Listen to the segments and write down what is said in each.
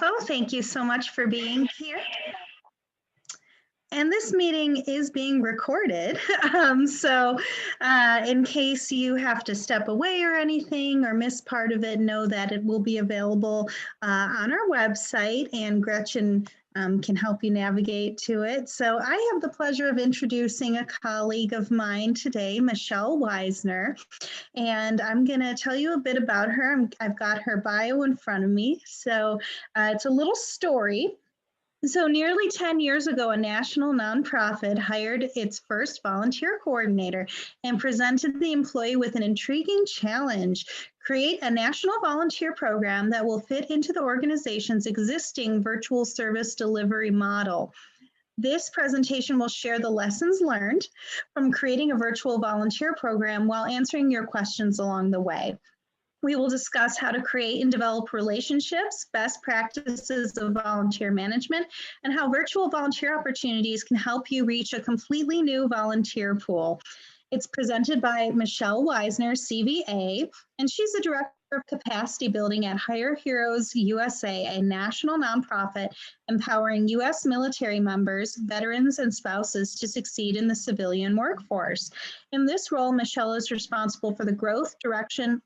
Oh, thank you so much for being here. And this meeting is being recorded. In case you have to step away or anything or miss part of it, know that it will be available on our website, and Gretchen can help you navigate to it. So I have the pleasure of introducing a colleague of mine today, Michelle Weisner, and I'm going to tell you a bit about her. I've got her bio in front of me. So it's a little story. So, nearly 10 years ago, a national nonprofit hired its first volunteer coordinator and presented the employee with an intriguing challenge: create a national volunteer program that will fit into the organization's existing virtual service delivery model. This presentation will share the lessons learned from creating a virtual volunteer program while answering your questions along the way. We will discuss how to create and develop relationships, best practices of volunteer management, and how virtual volunteer opportunities can help you reach a completely new volunteer pool. It's presented by Michelle Weisner, CVA, and she's the Director of Capacity Building at Hire Heroes USA, a national nonprofit empowering U.S. military members, veterans, and spouses to succeed in the civilian workforce. In this role, Michelle is responsible for the growth, direction,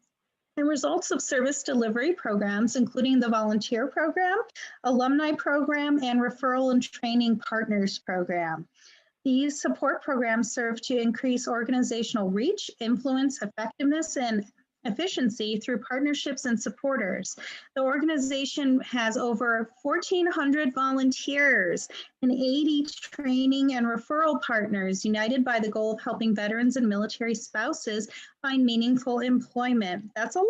and results of service delivery programs, including the volunteer program, alumni program, and referral and training partners program. These support programs serve to increase organizational reach, influence, effectiveness, and efficiency through partnerships and supporters. The organization has over 1,400 volunteers and 80 training and referral partners, united by the goal of helping veterans and military spouses find meaningful employment. That's a lot.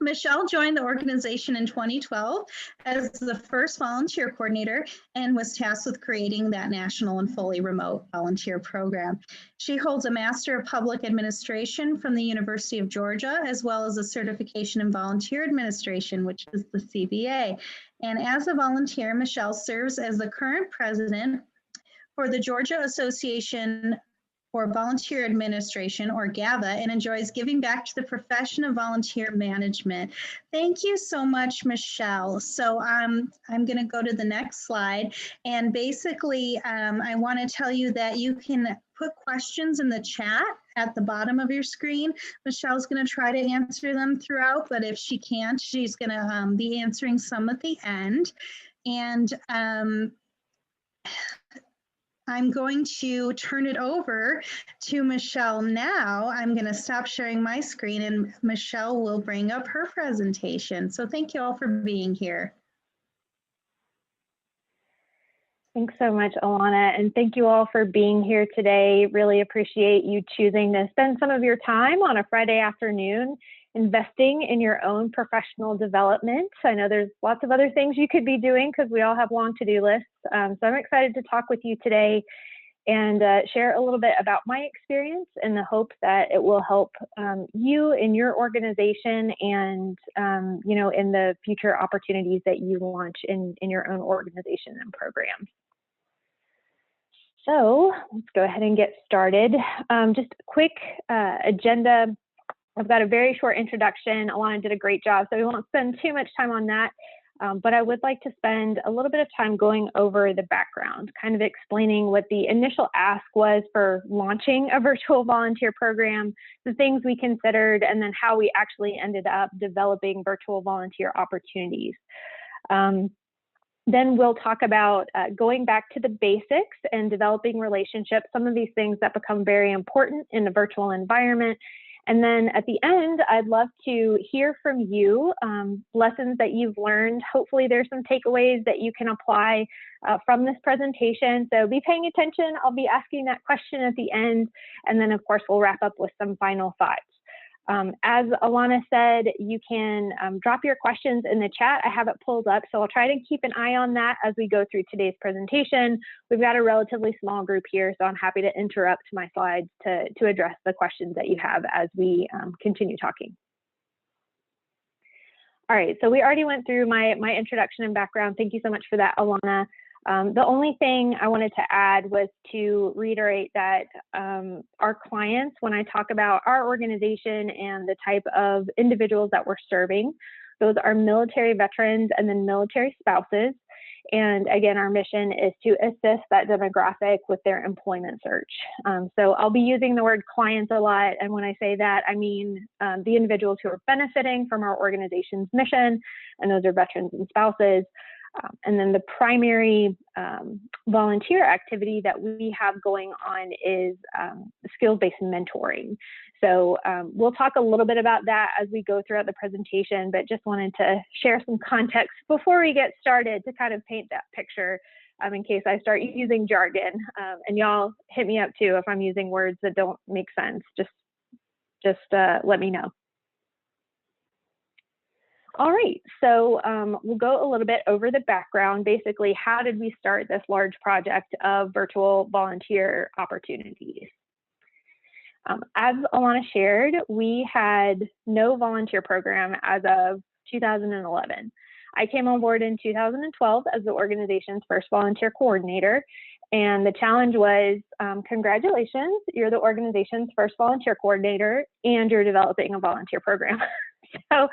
Michelle joined the organization in 2012 as the first volunteer coordinator and was tasked with creating that national and fully remote volunteer program. She holds a Master of Public Administration from the University of Georgia, as well as a certification in volunteer administration, which is the CVA. And as a volunteer, Michelle serves as the current president for the Georgia Association for Volunteer Administration, or GAVA, and enjoys giving back to the profession of volunteer management. Thank you so much, Michelle. So I'm going to go to the next slide. And basically, I want to tell you that you can put questions in the chat at the bottom of your screen. Michelle's going to try to answer them throughout, but if she can't, she's going to be answering some at the end. And I'm going to turn it over to Michelle now. I'm going to stop sharing my screen and Michelle will bring up her presentation. So thank you all for being here. Thanks so much, Alana, and thank you all for being here today. Really appreciate you choosing to spend some of your time on a Friday afternoon investing in your own professional development. I know there's lots of other things you could be doing because we all have long to-do lists. So I'm excited to talk with you today and share a little bit about my experience in the hope that it will help you in your organization and in the future opportunities that you launch in your own organization and program. So let's go ahead and get started. Just a quick agenda. I've got a very short introduction. Alana did a great job, so we won't spend too much time on that. But I would like to spend a little bit of time going over the background, kind of explaining what the initial ask was for launching a virtual volunteer program, the things we considered, and then how we actually ended up developing virtual volunteer opportunities. Then we'll talk about going back to the basics and developing relationships, some of these things that become very important in a virtual environment. And then at the end, I'd love to hear from you, lessons that you've learned. Hopefully there's some takeaways that you can apply from this presentation. So be paying attention. I'll be asking that question at the end. And then of course, we'll wrap up with some final thoughts. As Alana said, you can drop your questions in the chat. I have it pulled up, so I'll try to keep an eye on that as we go through today's presentation. We've got a relatively small group here, so I'm happy to interrupt my slides to address the questions that you have as we continue talking. All right, so we already went through my introduction and background. Thank you so much for that, Alana. The only thing I wanted to add was to reiterate that our clients, when I talk about our organization and the type of individuals that we're serving, Those are military veterans and then military spouses. And again, our mission is to assist that demographic with their employment search. So I'll be using the word clients a lot. And when I say that, I mean the individuals who are benefiting from our organization's mission, and those are veterans and spouses. And then the primary volunteer activity that we have going on is skills-based mentoring. So we'll talk a little bit about that as we go throughout the presentation, but just wanted to share some context before we get started to kind of paint that picture in case I start using jargon. And y'all hit me up too if I'm using words that don't make sense. Just let me know. All right, so we'll go a little bit over the background. Basically, how did we start this large project of virtual volunteer opportunities? As Alana shared, we had no volunteer program as of 2011. I came on board in 2012 as the organization's first volunteer coordinator. And the challenge was, congratulations, you're the organization's first volunteer coordinator and you're developing a volunteer program. So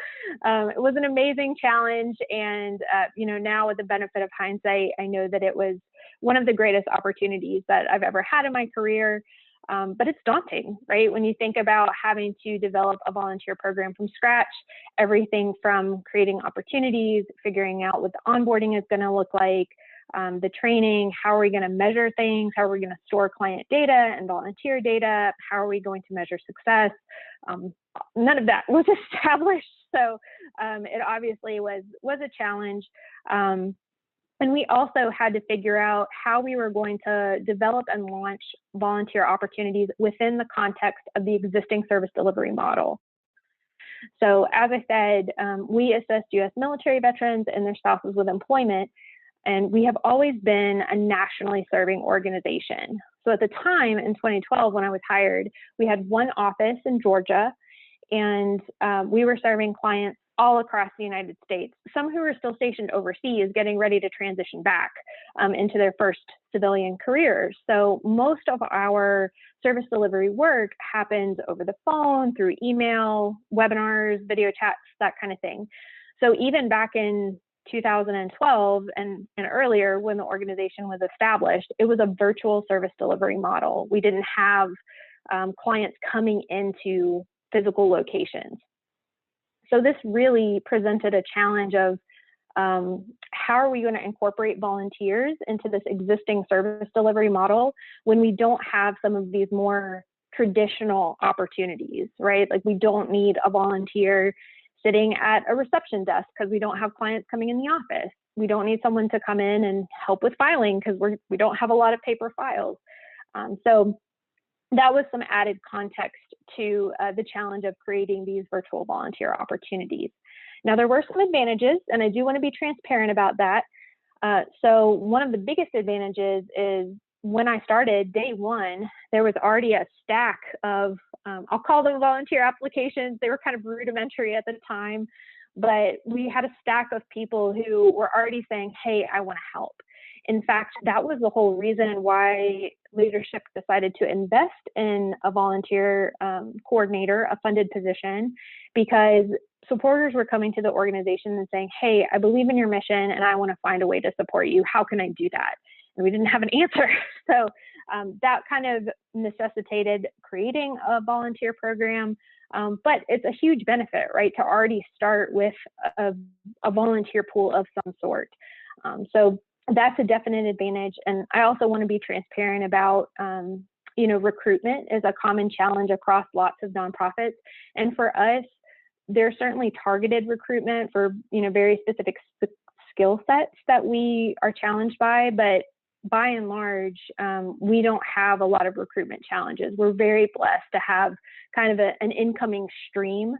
it was an amazing challenge. And, now with the benefit of hindsight, I know that it was one of the greatest opportunities that I've ever had in my career. But it's daunting, right? When you think about having to develop a volunteer program from scratch, everything from creating opportunities, figuring out what the onboarding is going to look like, the training, how are we going to measure things, how are we going to store client data and volunteer data, how are we going to measure success? None of that was established. So it obviously was a challenge. And we also had to figure out how we were going to develop and launch volunteer opportunities within the context of the existing service delivery model. So as I said, we assist U.S. military veterans and their spouses with employment, and we have always been a nationally serving organization. So at the time in 2012, when I was hired, we had one office in Georgia, and we were serving clients all across the United States, some who are still stationed overseas getting ready to transition back into their first civilian careers. So most of our service delivery work happens over the phone, through email, webinars, video chats, that kind of thing. So even back in 2012 and earlier, when the organization was established, it was a virtual service delivery model. We didn't have clients coming into physical locations. So this really presented a challenge of how are we going to incorporate volunteers into this existing service delivery model when we don't have some of these more traditional opportunities, right? Like we don't need a volunteer sitting at a reception desk because we don't have clients coming in the office. We don't need someone to come in and help with filing because we don't have a lot of paper files. So that was some added context to the challenge of creating these virtual volunteer opportunities. Now, there were some advantages, and I do want to be transparent about that. So one of the biggest advantages is when I started day one, there was already a stack of, I'll call them volunteer applications. They were kind of rudimentary at the time, but we had a stack of people who were already saying, hey, I want to help. In fact, that was the whole reason why leadership decided to invest in a volunteer coordinator, a funded position, because supporters were coming to the organization and saying, hey, I believe in your mission and I want to find a way to support you. How can I do that? And we didn't have an answer. So that kind of necessitated creating a volunteer program. But it's a huge benefit, right, to already start with a volunteer pool of some sort. So that's a definite advantage. And I also want to be transparent about, recruitment is a common challenge across lots of nonprofits. And for us, there's certainly targeted recruitment for, very specific skill sets that we are challenged by, but by and large, we don't have a lot of recruitment challenges. We're very blessed to have kind of an incoming stream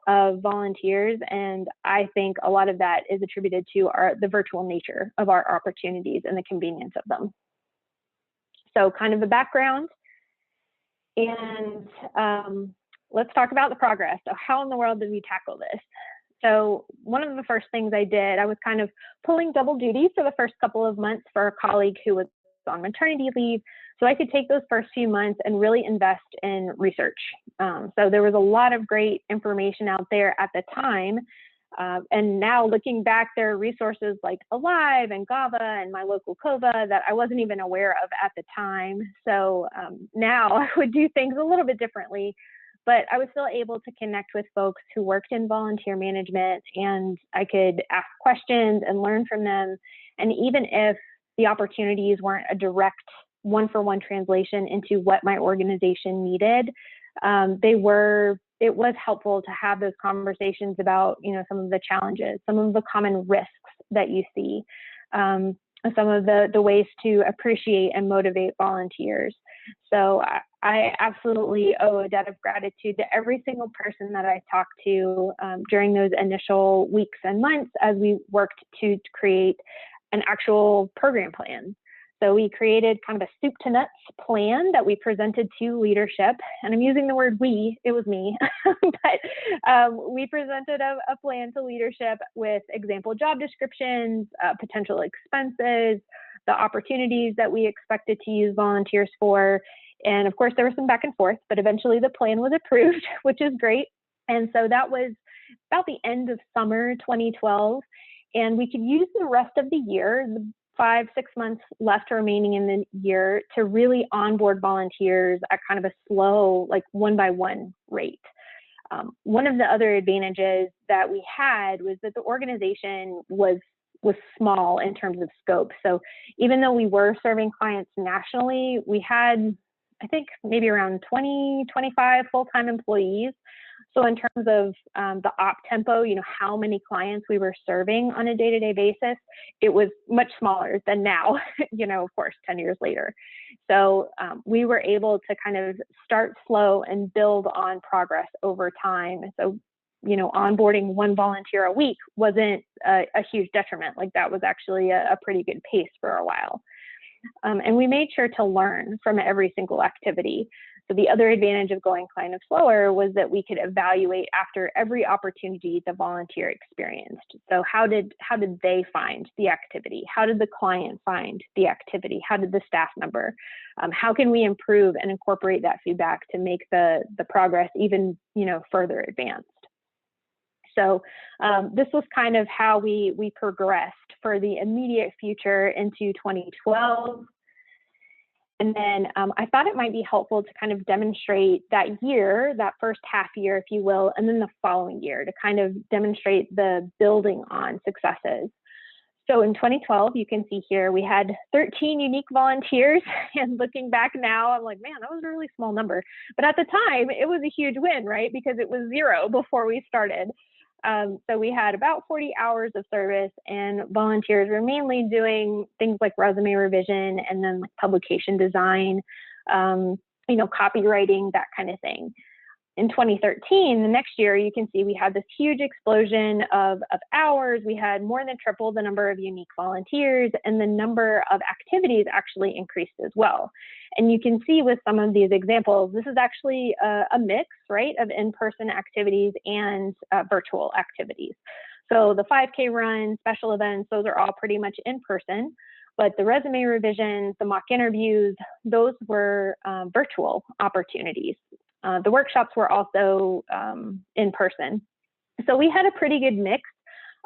of volunteers, and I think a lot of that is attributed to the virtual nature of our opportunities and the convenience of them. So kind of the background, and let's talk about the progress. So how in the world did we tackle this? So one of the first things I did, I was kind of pulling double duty for the first couple of months for a colleague who was on maternity leave, so I could take those first few months and really invest in research. So there was a lot of great information out there at the time, And now looking back, there are resources like Alive and GAVA and My Local COVA that I wasn't even aware of at the time. So now I would do things a little bit differently, but I was still able to connect with folks who worked in volunteer management, and I could ask questions and learn from them. And even if the opportunities weren't a direct one-for-one translation into what my organization needed, it was helpful to have those conversations about, some of the challenges, some of the common risks that you see, some of the ways to appreciate and motivate volunteers. So I absolutely owe a debt of gratitude to every single person that I talked to during those initial weeks and months as we worked to create an actual program plan. So we created kind of a soup to nuts plan that we presented to leadership. And I'm using the word we, it was me, but we presented a plan to leadership with example job descriptions, potential expenses, the opportunities that we expected to use volunteers for. And of course, there was some back and forth, but eventually the plan was approved, which is great. And so that was about the end of summer 2012. And we could use the rest of the year, 5-6 months left remaining in the year, to really onboard volunteers at kind of a slow, like one-by-one rate. One of the other advantages that we had was that the organization was small in terms of scope. So even though we were serving clients nationally, we had, I think, maybe around 20, 25 full-time employees. So in terms of the op tempo, how many clients we were serving on a day-to-day basis, it was much smaller than now, of course, 10 years later. So we were able to kind of start slow and build on progress over time. So, onboarding one volunteer a week wasn't a huge detriment. Like, that was actually a pretty good pace for a while. And we made sure to learn from every single activity. So the other advantage of going kind of slower was that we could evaluate after every opportunity the volunteer experienced. So how did they find the activity? How did the client find the activity? How did the staff member? How can we improve and incorporate that feedback to make the progress even further advanced? So this was kind of how we progressed for the immediate future into 2012. And then I thought it might be helpful to kind of demonstrate that year, that first half year, if you will, and then the following year to kind of demonstrate the building on successes. So in 2012, you can see here, we had 13 unique volunteers. And looking back now, I'm like, man, that was a really small number. But at the time, it was a huge win, right? Because it was 0 before we started. So we had about 40 hours of service, and volunteers were mainly doing things like resume revision and then like publication design, copywriting, that kind of thing. In 2013, the next year, you can see we had this huge explosion of hours. We had more than triple the number of unique volunteers, and the number of activities actually increased as well. And you can see with some of these examples, this is actually a mix, right, of in-person activities and virtual activities. So the 5K run, special events, those are all pretty much in person, but the resume revisions, the mock interviews, those were virtual opportunities. The workshops were also in person. So we had a pretty good mix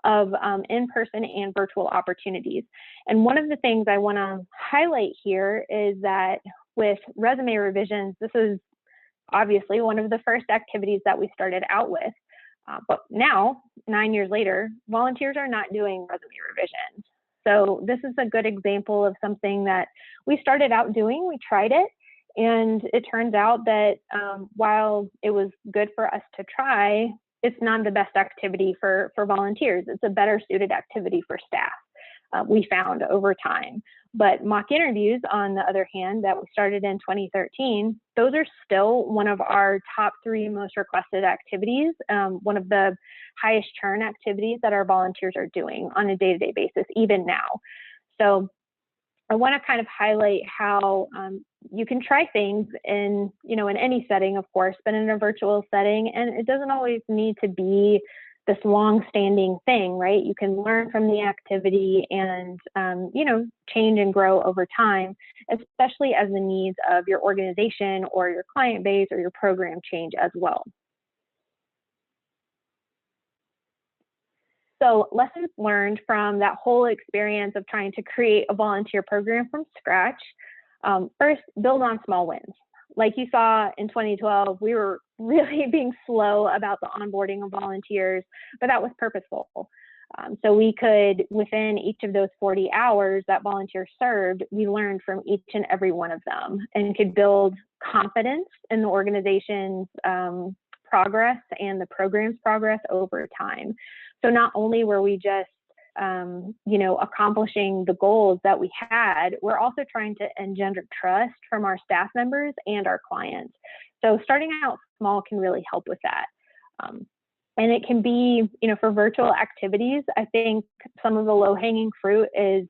of in-person and virtual opportunities. And one of the things I want to highlight here is that with resume revisions, this is obviously one of the first activities that we started out with. But now, 9 years later, volunteers are not doing resume revisions. So this is a good example of something that we started out doing. We tried it. And it turns out that while it was good for us to try, it's not the best activity for volunteers. It's a better suited activity for staff, we found over time. But mock interviews, on the other hand, that we started in 2013, those are still one of our top 3 most requested activities, one of the highest churn activities that our volunteers are doing on a day-to-day basis, even now. So I want to kind of highlight how you can try things in any setting, of course, but in a virtual setting, and it doesn't always need to be this long-standing thing, right? You can learn from the activity and change and grow over time, especially as the needs of your organization or your client base or your program change as well. So lessons learned from that whole experience of trying to create a volunteer program from scratch. First, build on small wins. Like you saw in 2012, we were really being slow about the onboarding of volunteers, but that was purposeful. So we could, within each of those 40 hours that volunteers served, we learned from each and every one of them and could build confidence in the organization's progress and the program's progress over time. So not only were we just accomplishing the goals that we had, we're also trying to engender trust from our staff members and our clients. So starting out small can really help with that. And it can be, for virtual activities, I think some of the low-hanging fruit is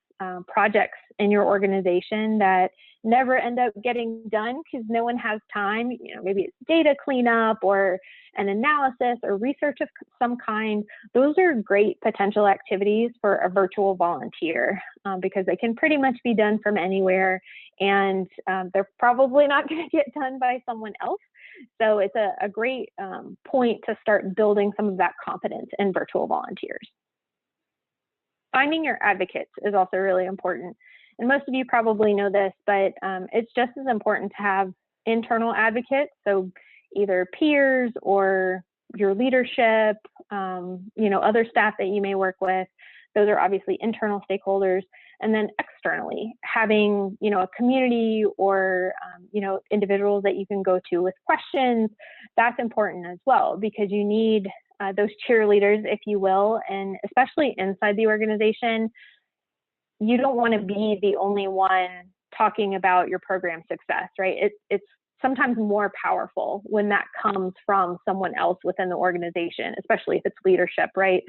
projects in your organization that never end up getting done because no one has time. Maybe it's data cleanup or an analysis or research of some kind. Those are great potential activities for a virtual volunteer because they can pretty much be done from anywhere, and they're probably not going to get done by someone else. So it's a great point to start building some of that confidence in virtual volunteers. Finding your advocates is also really important. And most of you probably know this, but it's just as important to have internal advocates. So either peers or your leadership, other staff that you may work with. Those are obviously internal stakeholders. And then externally, having, a community or, individuals that you can go to with questions, that's important as well, because you need those cheerleaders, if you will, and especially inside the organization, you don't want to be the only one talking about your program success, right? It's sometimes more powerful when that comes from someone else within the organization, especially if it's leadership, right?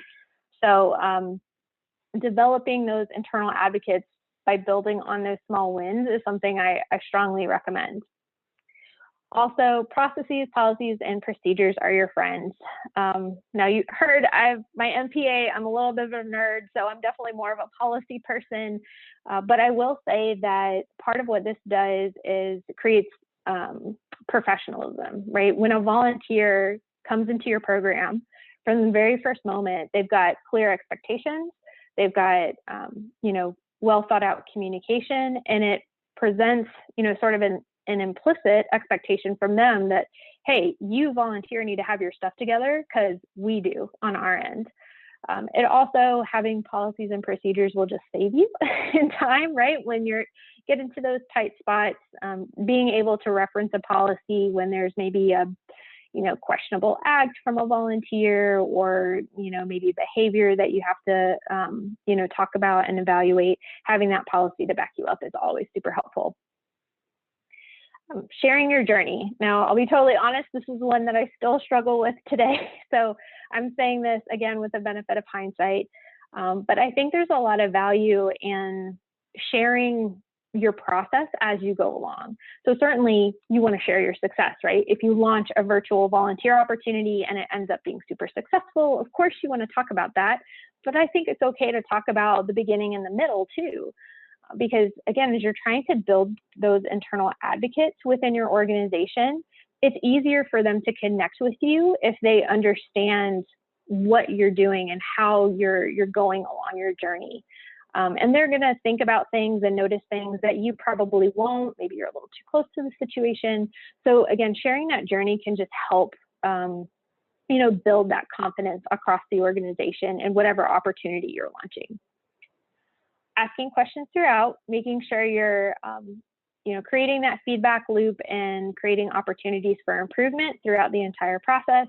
So developing those internal advocates by building on those small wins is something I strongly recommend. Also, processes, policies, and procedures are your friends. Now you heard my MPA, I'm a little bit of a nerd, so I'm definitely more of a policy person, but I will say that part of what this does is creates professionalism, right? When a volunteer comes into your program, from the very first moment, they've got clear expectations, they've got, well thought out communication, and it presents, sort of an implicit expectation from them that, hey, you volunteer need to have your stuff together because we do on our end. It also, having policies and procedures will just save you in time, right? When you're get into those tight spots, being able to reference a policy when there's maybe a questionable act from a volunteer or, maybe behavior that you have to, talk about and evaluate, having that policy to back you up is always super helpful. Sharing your journey. Now, I'll be totally honest, this is one that I still struggle with today. So I'm saying this again with the benefit of hindsight, but I think there's a lot of value in sharing your process as you go along. So certainly you want to share your success, right? If you launch a virtual volunteer opportunity and it ends up being super successful, of course you want to talk about that, but I think it's okay to talk about the beginning and the middle too. Because again, as you're trying to build those internal advocates within your organization, it's easier for them to connect with you if they understand what you're doing and how you're going along your journey. And they're going to think about things and notice things that you probably won't. Maybe you're a little too close to the situation. So again, sharing that journey can just help, build that confidence across the organization and whatever opportunity you're launching. Asking questions throughout, making sure you're, creating that feedback loop and creating opportunities for improvement throughout the entire process.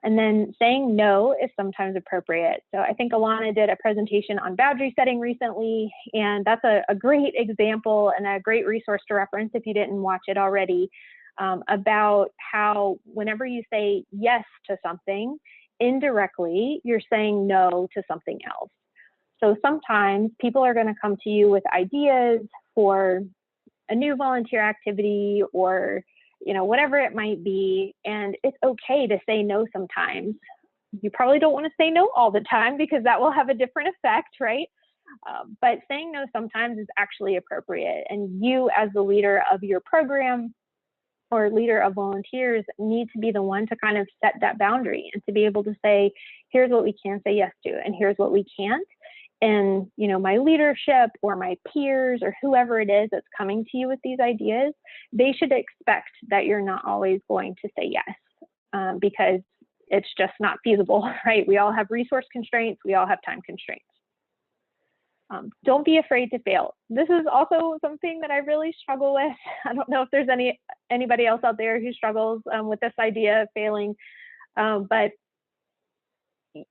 And then saying no is sometimes appropriate. So I think Alana did a presentation on boundary setting recently, and that's a great example and a great resource to reference if you didn't watch it already, about how whenever you say yes to something, indirectly, you're saying no to something else. So sometimes people are going to come to you with ideas for a new volunteer activity or, whatever it might be. And it's okay to say no sometimes. You probably don't want to say no all the time because that will have a different effect, right? But saying no sometimes is actually appropriate. And you, as the leader of your program, or leader of volunteers need to be the one to kind of set that boundary and to be able to say, here's what we can say yes to, and here's what we can't. And, you know, my leadership or my peers or whoever it is that's coming to you with these ideas, they should expect that you're not always going to say yes, because it's just not feasible, right? We all have resource constraints. We all have time constraints. Don't be afraid to fail. This is also something that I really struggle with. I don't know if there's anybody else out there who struggles with this idea of failing, but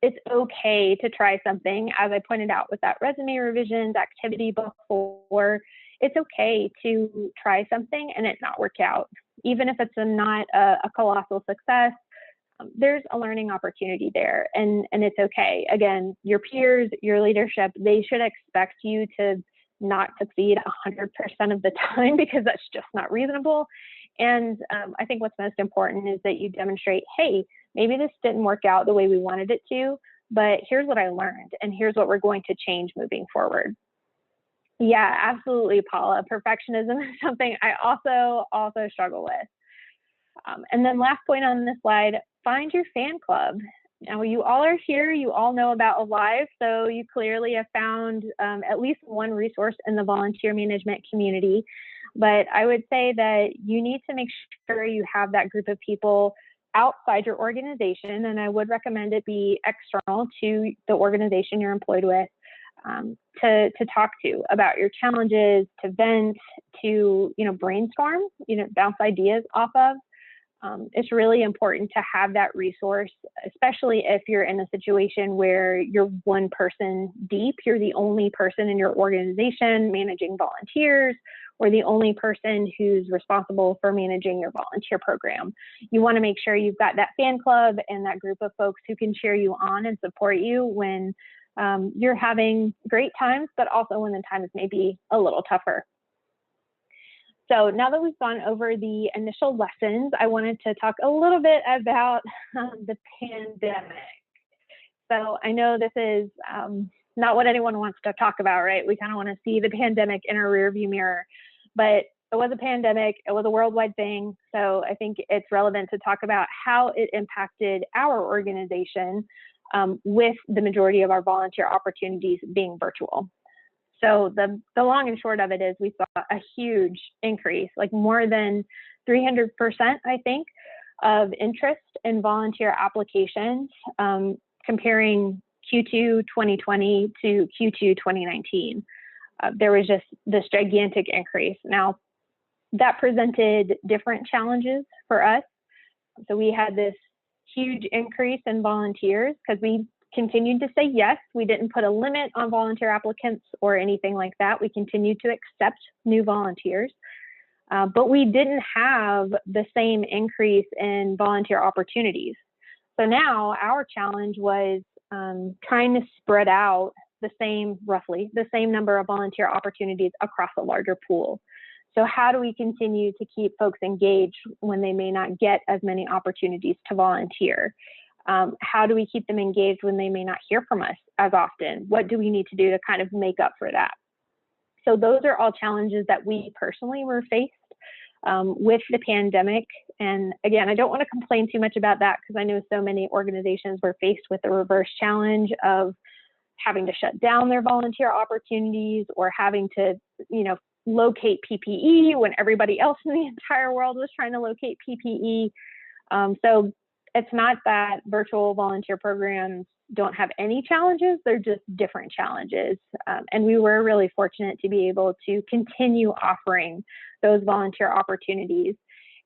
it's okay to try something. As I pointed out with that resume revisions activity before, it's okay to try something and it not work out. Even if it's not a colossal success, there's a learning opportunity there, and it's okay. Again, your peers, your leadership, they should expect you to not succeed 100% of the time, because that's just not reasonable. And I think what's most important is that you demonstrate, hey, maybe this didn't work out the way we wanted it to, but here's what I learned, and here's what we're going to change moving forward. Yeah, absolutely, Paula. Perfectionism is something I also struggle with. And then last point on this slide, find your fan club. Now, you all are here, you all know about Alive, so you clearly have found at least one resource in the volunteer management community. But I would say that you need to make sure you have that group of people outside your organization, and I would recommend it be external to the organization you're employed with, to talk to about your challenges, to vent, to brainstorm, bounce ideas off of. It's really important to have that resource, especially if you're in a situation where you're one person deep, you're the only person in your organization managing volunteers, or the only person who's responsible for managing your volunteer program. You want to make sure you've got that fan club and that group of folks who can cheer you on and support you when you're having great times, but also when the times may be a little tougher. So now that we've gone over the initial lessons, I wanted to talk a little bit about the pandemic. So I know this is not what anyone wants to talk about, right? We kind of want to see the pandemic in our rearview mirror, but it was a pandemic, it was a worldwide thing. So I think it's relevant to talk about how it impacted our organization with the majority of our volunteer opportunities being virtual. So the long and short of it is we saw a huge increase, like more than 300%, I think, of interest in volunteer applications comparing Q2 2020 to Q2 2019. There was just this gigantic increase. Now, that presented different challenges for us. So we had this huge increase in volunteers because we continued to say yes. We didn't put a limit on volunteer applicants or anything like that. We continued to accept new volunteers, but we didn't have the same increase in volunteer opportunities. So now our challenge was trying to spread out roughly the same number of volunteer opportunities across a larger pool. So how do we continue to keep folks engaged when they may not get as many opportunities to volunteer? How do we keep them engaged when they may not hear from us as often? What do we need to do to kind of make up for that? So those are all challenges that we personally were faced with the pandemic. And again, I don't want to complain too much about that because I know so many organizations were faced with the reverse challenge of having to shut down their volunteer opportunities or having to, locate PPE when everybody else in the entire world was trying to locate PPE. So it's not that virtual volunteer programs don't have any challenges, they're just different challenges. And we were really fortunate to be able to continue offering those volunteer opportunities.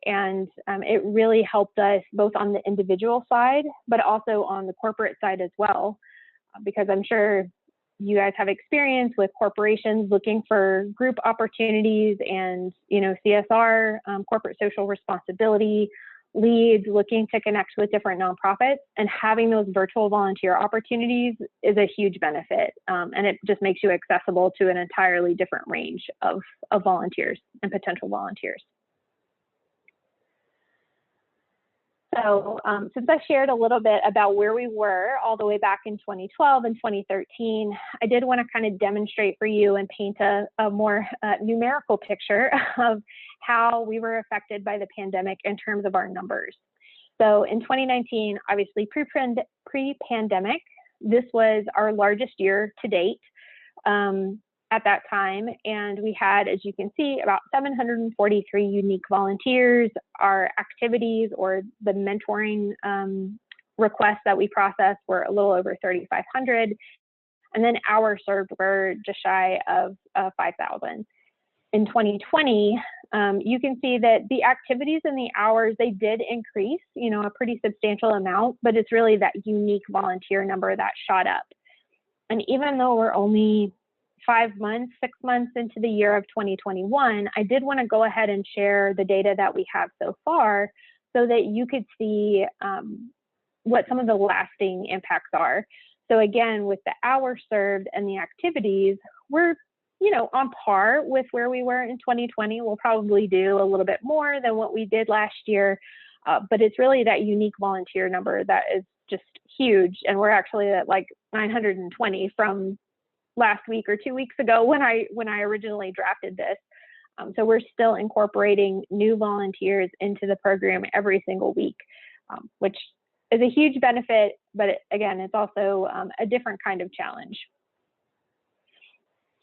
And it really helped us both on the individual side, but also on the corporate side as well, because I'm sure you guys have experience with corporations looking for group opportunities and, CSR, corporate social responsibility leads, looking to connect with different nonprofits, and having those virtual volunteer opportunities is a huge benefit. And it just makes you accessible to an entirely different range of volunteers and potential volunteers. So since I shared a little bit about where we were all the way back in 2012 and 2013, I did want to kind of demonstrate for you and paint a more numerical picture of how we were affected by the pandemic in terms of our numbers. So in 2019, obviously pre-pandemic, this was our largest year to date at that time. And we had, as you can see, about 743 unique volunteers. Our activities or the mentoring requests that we processed were a little over 3,500. And then hours served were just shy of 5,000. In 2020, you can see that the activities and the hours, they did increase, a pretty substantial amount, but it's really that unique volunteer number that shot up. And even though we're only 6 months into the year of 2021, I did want to go ahead and share the data that we have so far so that you could see what some of the lasting impacts are. So again, with the hours served and the activities, we're on par with where we were in 2020. We'll probably do a little bit more than what we did last year, but it's really that unique volunteer number that is just huge. And we're actually at like 920 from last week or 2 weeks ago when I originally drafted this. So we're still incorporating new volunteers into the program every single week, which is a huge benefit, but again, it's also a different kind of challenge.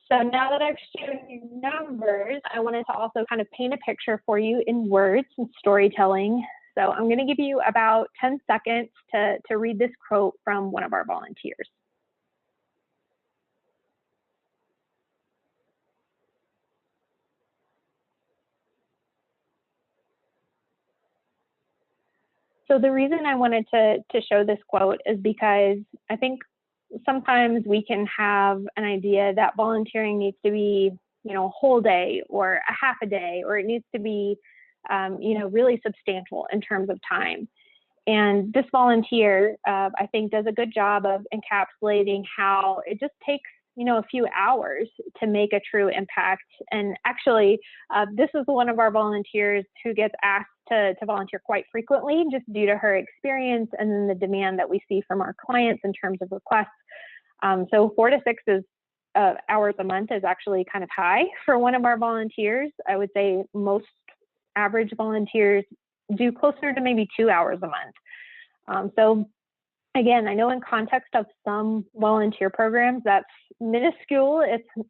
So now that I've shown you numbers, I wanted to also kind of paint a picture for you in words and storytelling. So I'm going to give you about 10 seconds to read this quote from one of our volunteers. So the reason I wanted to show this quote is because I think sometimes we can have an idea that volunteering needs to be, a whole day or a half a day, or it needs to be, really substantial in terms of time. And this volunteer, I think, does a good job of encapsulating how it just takes, a few hours to make a true impact. And actually, this is one of our volunteers who gets asked to volunteer quite frequently just due to her experience and then the demand that we see from our clients in terms of requests. So 4 to 6 hours a month is actually kind of high for one of our volunteers. I would say most average volunteers do closer to maybe 2 hours a month. So again, I know in context of some volunteer programs, that's minuscule.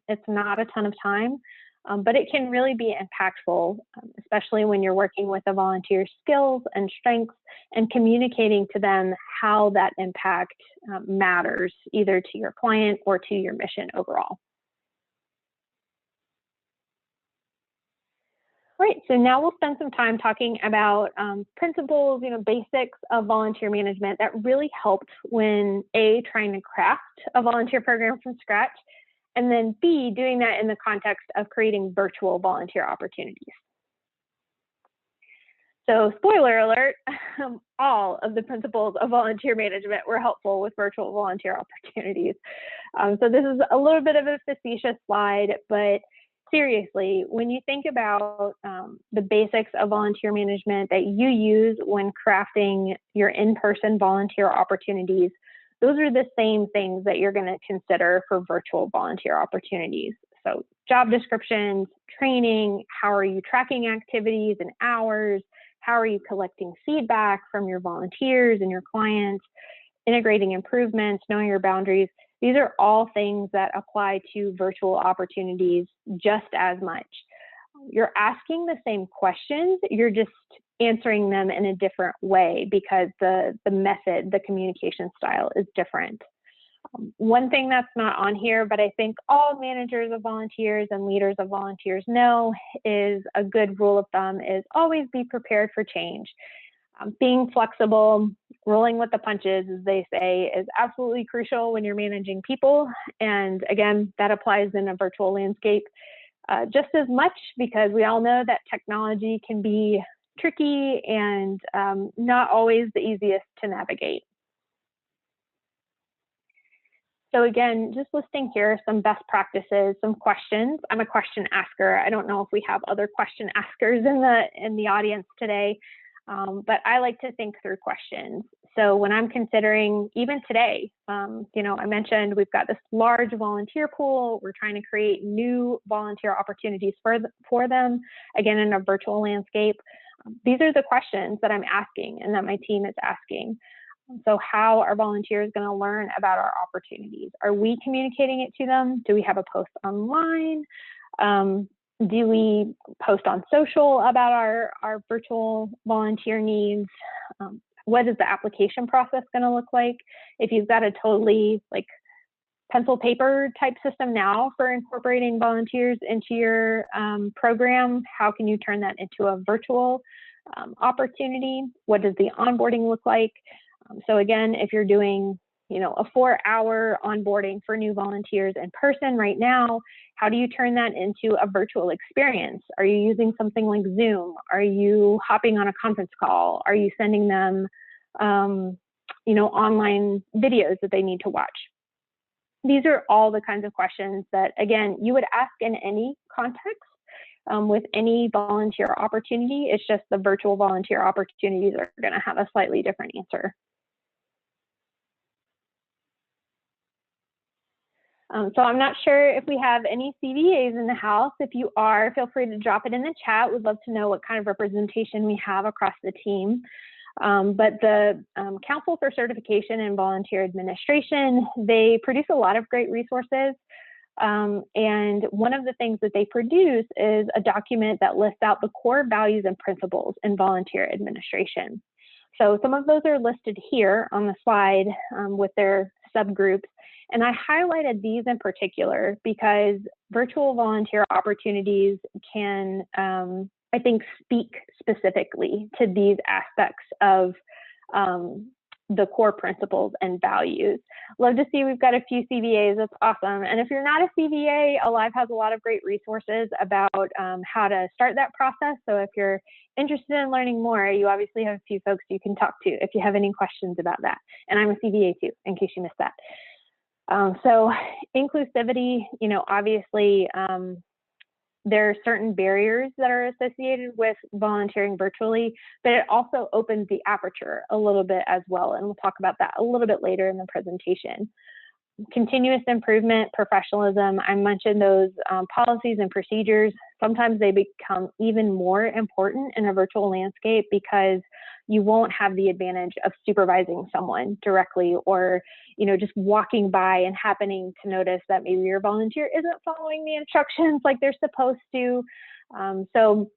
It's not a ton of time, but it can really be impactful, especially when you're working with a volunteer's skills and strengths and communicating to them how that impact matters either to your client or to your mission overall. All right, so now we'll spend some time talking about principles, basics of volunteer management that really helped when A, trying to craft a volunteer program from scratch, and then B, doing that in the context of creating virtual volunteer opportunities. So spoiler alert, all of the principles of volunteer management were helpful with virtual volunteer opportunities. So this is a little bit of a facetious slide, but seriously, when you think about the basics of volunteer management that you use when crafting your in-person volunteer opportunities, those are the same things that you're going to consider for virtual volunteer opportunities. So job descriptions, training, how are you tracking activities and hours, how are you collecting feedback from your volunteers and your clients, integrating improvements, knowing your boundaries. These are all things that apply to virtual opportunities just as much. You're asking the same questions, you're just answering them in a different way because the method, the communication style is different. One thing that's not on here, but I think all managers of volunteers and leaders of volunteers know is a good rule of thumb is always be prepared for change. Being flexible, rolling with the punches, as they say, is absolutely crucial when you're managing people. And again, that applies in a virtual landscape just as much because we all know that technology can be tricky and not always the easiest to navigate. So again, just listing here some best practices, some questions. I'm a question asker. I don't know if we have other question askers in the audience today. but I like to think through questions. So when I'm considering, even today, you know, I mentioned we've got this large volunteer pool. We're trying to create new volunteer opportunities for them, again, in a virtual landscape. These are the questions that I'm asking and that my team is asking. So how are volunteers going to learn about our opportunities? Are we communicating it to them? Do we have a post online? Do we post on social about our virtual volunteer needs? What is the application process going to look like? If you've got a totally like pencil paper type system now for incorporating volunteers into your program, how can you turn that into a virtual opportunity? What does the onboarding look like? So again, if you're doing, you know, a 4-hour onboarding for new volunteers in person right now, how do you turn that into a virtual experience? Are you using something like Zoom? Are you hopping on a conference call? Are you sending them, you know, online videos that they need to watch? These are all the kinds of questions that, again, you would ask in any context with any volunteer opportunity. It's just the virtual volunteer opportunities are going to have a slightly different answer. So I'm not sure if we have any CVAs in the house. If you are, feel free to drop it in the chat. We'd love to know what kind of representation we have across the team. But the Council for Certification in Volunteer Administration, they produce a lot of great resources. And one of the things that they produce is a document that lists out the core values and principles in volunteer administration. So some of those are listed here on the slide with their subgroups. And I highlighted these in particular because virtual volunteer opportunities can, I think, speak specifically to these aspects of the core principles and values. Love to see we've got a few CVAs. That's awesome. And if you're not a CVA, Alive has a lot of great resources about how to start that process. So if you're interested in learning more, you obviously have a few folks you can talk to if you have any questions about that. And I'm a CVA too, in case you missed that. So inclusivity, you know, obviously there are certain barriers that are associated with volunteering virtually, but it also opens the aperture a little bit as well. And we'll talk about that a little bit later in the presentation. Continuous improvement, professionalism, I mentioned those policies and procedures. Sometimes they become even more important in a virtual landscape because you won't have the advantage of supervising someone directly, or, you know, just walking by and happening to notice that maybe your volunteer isn't following the instructions like they're supposed to. So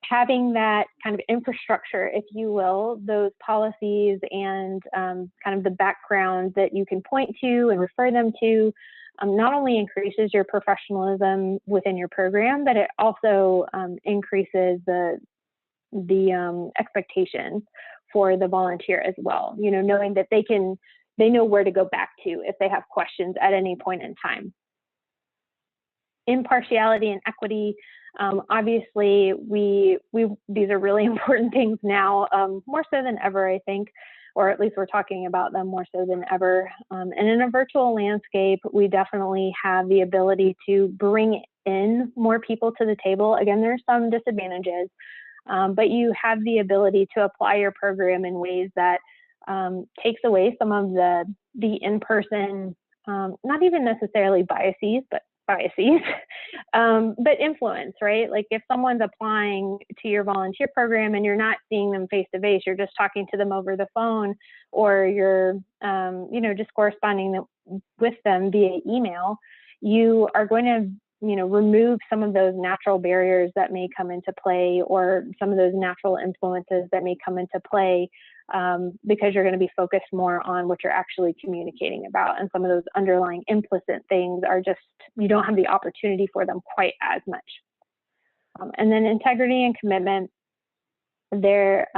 having that kind of infrastructure, if you will, those policies and kind of the background that you can point to and refer them to, not only increases your professionalism within your program, but it also increases the expectations for the volunteer as well. You know, knowing that they know where to go back to if they have questions at any point in time. Impartiality and equity. Obviously, these are really important things now, more so than ever, I think, or at least we're talking about them more so than ever. And in a virtual landscape, we definitely have the ability to bring in more people to the table. Again, there's some disadvantages, but you have the ability to apply your program in ways that takes away some of the in-person, not even necessarily biases, but influence, right? Like if someone's applying to your volunteer program and you're not seeing them face to face, you're just talking to them over the phone, or you're, you know, just corresponding with them via email, you are going to, you know, remove some of those natural barriers that may come into play, or some of those natural influences that may come into play, because you're going to be focused more on what you're actually communicating about. And some of those underlying implicit things are just, you don't have the opportunity for them quite as much. And then integrity and commitment. There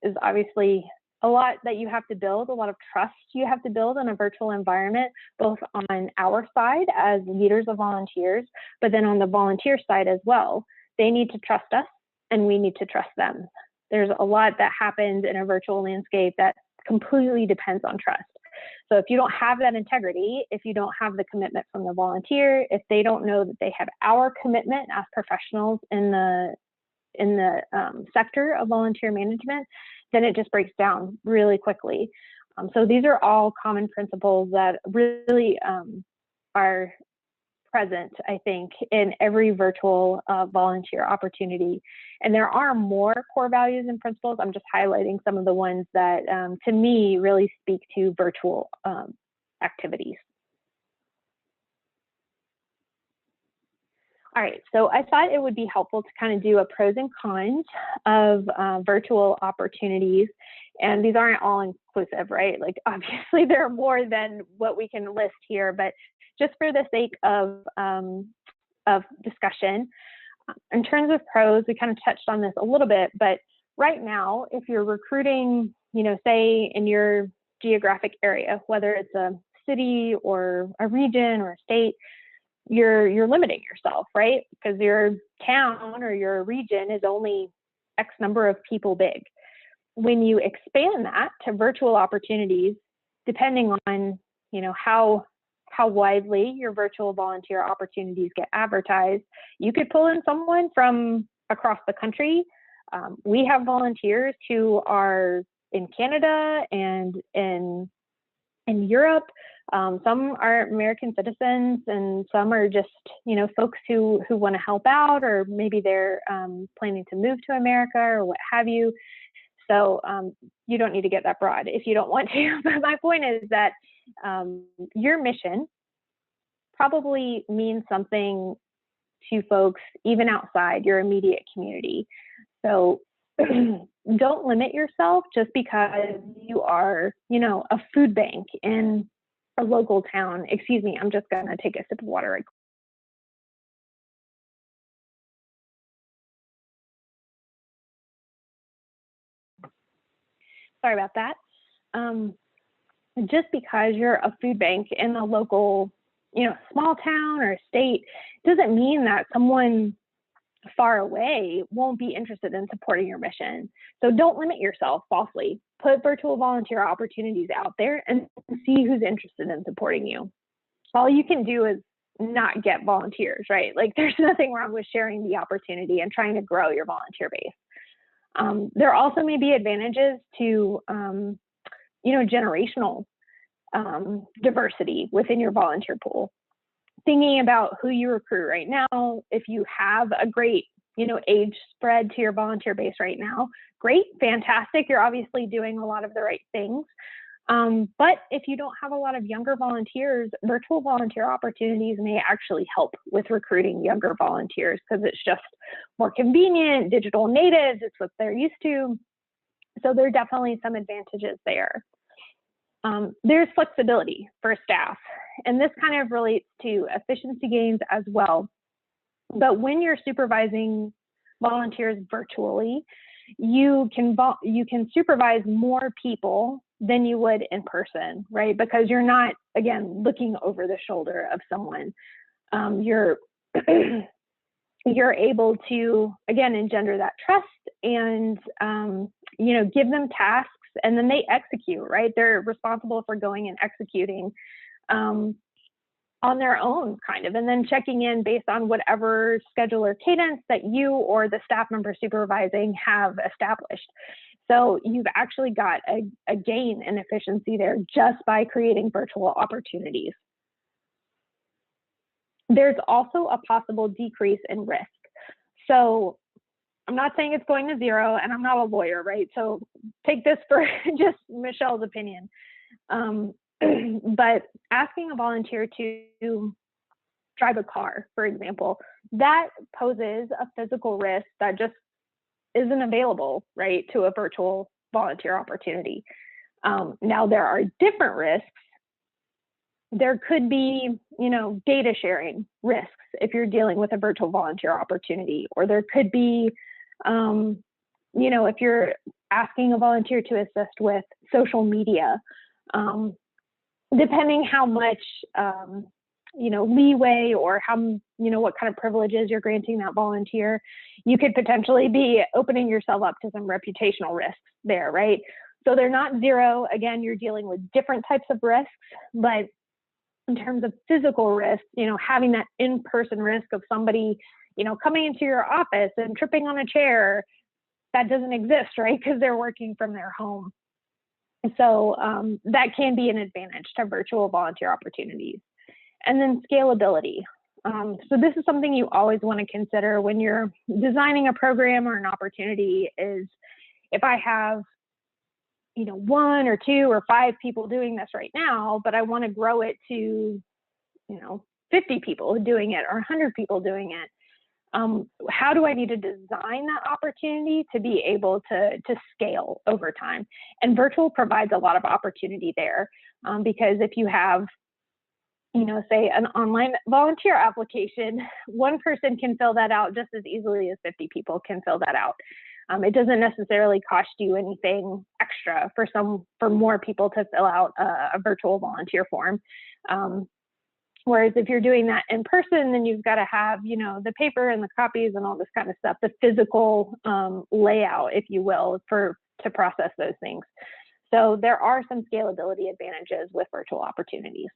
is obviously a lot that you have to build, a lot of trust you have to build in a virtual environment, both on our side as leaders of volunteers, but then on the volunteer side as well. They need to trust us and we need to trust them. There's a lot that happens in a virtual landscape that completely depends on trust. So if you don't have that integrity, if you don't have the commitment from the volunteer, if they don't know that they have our commitment as professionals in in the sector of volunteer management, then it just breaks down really quickly. So these are all common principles that really are present, I think, in every virtual volunteer opportunity. And there are more core values and principles. I'm just highlighting some of the ones that, to me, really speak to virtual activities. All right, so I thought it would be helpful to kind of do a pros and cons of virtual opportunities. And these aren't all inclusive, right? Like, obviously, there are more than what we can list here, but just for the sake of discussion, in terms of pros, we kind of touched on this a little bit, but right now, if you're recruiting, say in your geographic area, whether it's a city or a region or a state, you're limiting yourself, right? Because your town or your region is only X number of people big. When you expand that to virtual opportunities, depending on, how widely your virtual volunteer opportunities get advertised, you could pull in someone from across the country. We have volunteers who are in Canada and in Europe. Some are American citizens, and some are just, folks who want to help out, or maybe they're planning to move to America or what have you. So you don't need to get that broad if you don't want to. But my point is that your mission probably means something to folks even outside your immediate community. So don't limit yourself just because you are, a food bank in a local town. Excuse me, I'm just gonna take a sip of water. Sorry about that. Just because you're a food bank in a local, small town or state, doesn't mean that someone far away won't be interested in supporting your mission. So don't limit yourself falsely. Put virtual volunteer opportunities out there and see who's interested in supporting you. All you can do is not get volunteers, right? Like, there's nothing wrong with sharing the opportunity and trying to grow your volunteer base. There also may be advantages to, generational diversity within your volunteer pool. Thinking about who you recruit right now, if you have a great, age spread to your volunteer base right now, great, fantastic. You're obviously doing a lot of the right things. But if you don't have a lot of younger volunteers, virtual volunteer opportunities may actually help with recruiting younger volunteers, because it's just more convenient, digital natives, it's what they're used to. So there are definitely some advantages there. There's flexibility for staff, and this kind of relates to efficiency gains as well. But when you're supervising volunteers virtually, you can supervise more people than you would in person, right? Because you're not, again, looking over the shoulder of someone. You're able to, again, engender that trust and, give them tasks, and then they execute, right? They're responsible for going and executing on their own, kind of, and then checking in based on whatever schedule or cadence that you or the staff member supervising have established. So you've actually got a gain in efficiency there just by creating virtual opportunities. There's also a possible decrease in risk. So I'm not saying it's going to zero, and I'm not a lawyer, right? So take this for just Michelle's opinion. But asking a volunteer to drive a car, for example, that poses a physical risk that just isn't available, right, to a virtual volunteer opportunity. Now, there are different risks. There could be, data sharing risks if you're dealing with a virtual volunteer opportunity, or there could be, if you're asking a volunteer to assist with social media, depending how much, leeway or how, what kind of privileges you're granting that volunteer, you could potentially be opening yourself up to some reputational risks there, right? So they're not zero. Again, you're dealing with different types of risks, but in terms of physical risks, having that in-person risk of somebody, coming into your office and tripping on a chair. That doesn't exist, right? Because they're working from their home. So that can be an advantage to virtual volunteer opportunities. And then scalability. So this is something you always want to consider when you're designing a program or an opportunity is if I have, 1 or 2 or 5 people doing this right now, but I want to grow it to, 50 people doing it or 100 people doing it. How do I need to design that opportunity to be able to scale over time? And virtual provides a lot of opportunity there because if you have, say an online volunteer application, one person can fill that out just as easily as 50 people can fill that out. It doesn't necessarily cost you anything extra for more people to fill out a virtual volunteer form. Whereas if you're doing that in person, then you've got to have, the paper and the copies and all this kind of stuff, the physical layout, if you will, to process those things. So there are some scalability advantages with virtual opportunities.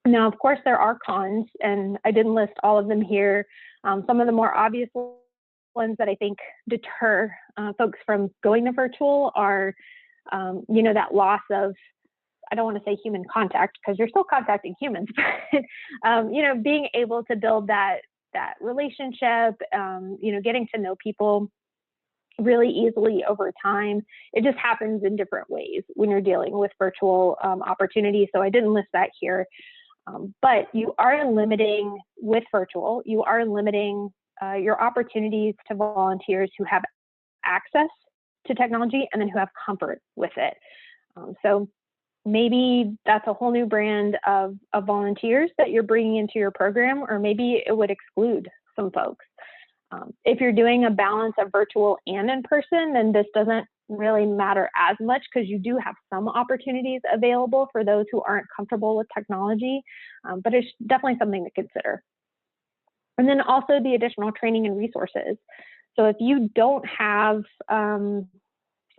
Now, of course, there are cons, and I didn't list all of them here. Some of the more obvious ones that I think deter folks from going to virtual are, that loss of, I don't want to say human contact because you're still contacting humans, but being able to build that relationship, getting to know people really easily over time. It just happens in different ways when you're dealing with virtual opportunities. So I didn't list that here, but you are limiting with virtual. You are limiting your opportunities to volunteers who have access to technology and then who have comfort with it. So maybe that's a whole new brand of volunteers that you're bringing into your program, or maybe it would exclude some folks. If you're doing a balance of virtual and in person, then this doesn't really matter as much because you do have some opportunities available for those who aren't comfortable with technology, but it's definitely something to consider. And then also the additional training and resources. So if you don't have,